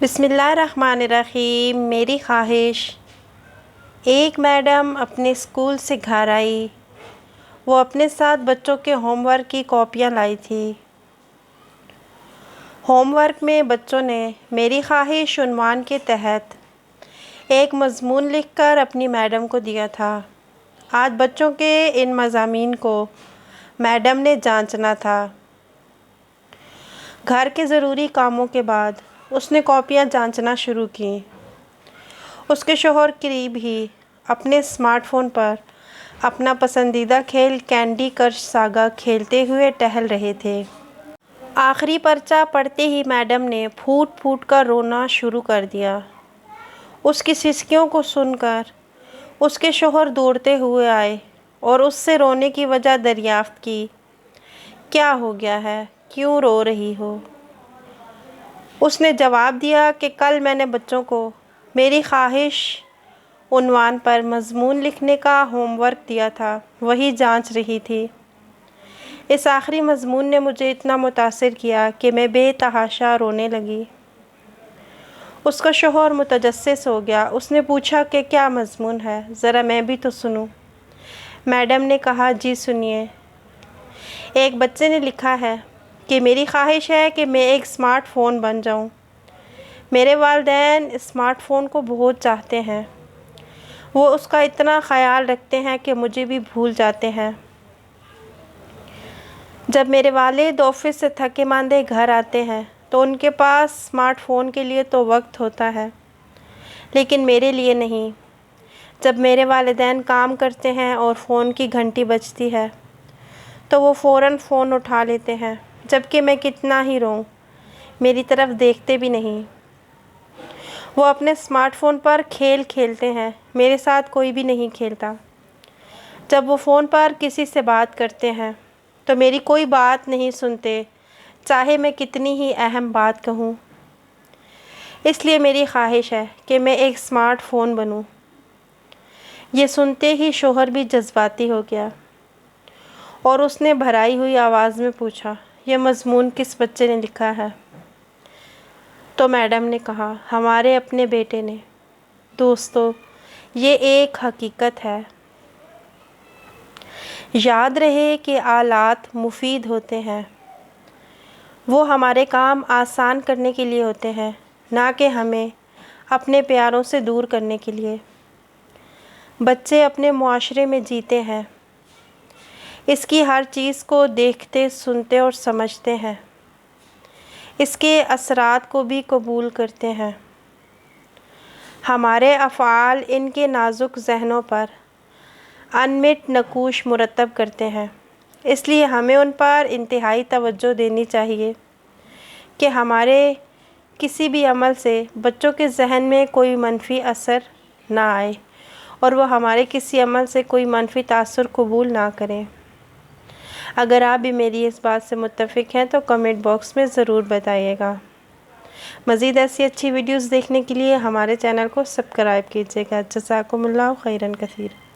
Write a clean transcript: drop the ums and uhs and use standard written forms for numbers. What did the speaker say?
بسم اللہ الرحمن الرحیم۔ میری خواہش۔ ایک میڈم اپنے اسکول سے گھر آئی۔ وہ اپنے ساتھ بچوں کے ہوم ورک کی کاپیاں لائی تھی۔ ہوم ورک میں بچوں نے میری خواہش عنوان کے تحت ایک مضمون لکھ کر اپنی میڈم کو دیا تھا۔ آج بچوں کے ان مضامین کو میڈم نے جانچنا تھا۔ گھر کے ضروری کاموں کے بعد اس نے کاپیاں جانچنا شروع کیں۔ اس کے شوہر قریب ہی اپنے اسمارٹ فون پر اپنا پسندیدہ کھیل کینڈی کرش ساگا کھیلتے ہوئے ٹہل رہے تھے۔ آخری پرچہ پڑھتے ہی میڈم نے پھوٹ پھوٹ کر رونا شروع کر دیا۔ اس کی سسکیوں کو سن کر اس کے شوہر دوڑتے ہوئے آئے اور اس سے رونے کی وجہ دریافت کی۔ کیا ہو گیا ہے؟ کیوں رو رہی ہو؟ اس نے جواب دیا کہ کل میں نے بچوں کو میری خواہش عنوان پر مضمون لکھنے کا ہوم ورک دیا تھا، وہی جانچ رہی تھی۔ اس آخری مضمون نے مجھے اتنا متاثر کیا کہ میں بے تحاشا رونے لگی۔ اس کا شوہر متجسس ہو گیا۔ اس نے پوچھا کہ کیا مضمون ہے؟ ذرا میں بھی تو سنوں۔ میڈم نے کہا، جی سنیے۔ ایک بچے نے لکھا ہے کہ میری خواہش ہے کہ میں ایک اسمارٹ فون بن جاؤں۔ میرے والدین اسمارٹ فون کو بہت چاہتے ہیں۔ وہ اس کا اتنا خیال رکھتے ہیں کہ مجھے بھی بھول جاتے ہیں۔ جب میرے والد آفس سے تھکے ماندے گھر آتے ہیں تو ان کے پاس اسمارٹ فون کے لیے تو وقت ہوتا ہے، لیکن میرے لیے نہیں۔ جب میرے والدین کام کرتے ہیں اور فون کی گھنٹی بجتی ہے تو وہ فوراً فون اٹھا لیتے ہیں، جبکہ میں کتنا ہی روؤں میری طرف دیکھتے بھی نہیں۔ وہ اپنے اسمارٹ فون پر کھیل کھیلتے ہیں، میرے ساتھ کوئی بھی نہیں کھیلتا۔ جب وہ فون پر کسی سے بات کرتے ہیں تو میری کوئی بات نہیں سنتے، چاہے میں کتنی ہی اہم بات کہوں۔ اس لیے میری خواہش ہے کہ میں ایک اسمارٹ فون بنوں۔ یہ سنتے ہی شوہر بھی جذباتی ہو گیا اور اس نے بھرائی ہوئی آواز میں پوچھا، یہ مضمون کس بچے نے لکھا ہے؟ تو میڈم نے کہا، ہمارے اپنے بیٹے نے۔ دوستو، یہ ایک حقیقت ہے۔ یاد رہے کہ آلات مفید ہوتے ہیں۔ وہ ہمارے کام آسان کرنے کے لیے ہوتے ہیں، نہ کہ ہمیں اپنے پیاروں سے دور کرنے کے لیے۔ بچے اپنے معاشرے میں جیتے ہیں، اس کی ہر چیز کو دیکھتے، سنتے اور سمجھتے ہیں، اس کے اثرات کو بھی قبول کرتے ہیں۔ ہمارے افعال ان کے نازک ذہنوں پر انمٹ نقوش مرتب کرتے ہیں، اس لیے ہمیں ان پر انتہائی توجہ دینی چاہیے کہ ہمارے کسی بھی عمل سے بچوں کے ذہن میں کوئی منفی اثر نہ آئے اور وہ ہمارے کسی عمل سے کوئی منفی تاثر قبول نہ کریں۔ اگر آپ بھی میری اس بات سے متفق ہیں تو کمنٹ باکس میں ضرور بتائیے گا۔ مزید ایسی اچھی ویڈیوز دیکھنے کے لیے ہمارے چینل کو سبسکرائب کیجیے گا۔ جزاکم اللہ خیراً کثیر۔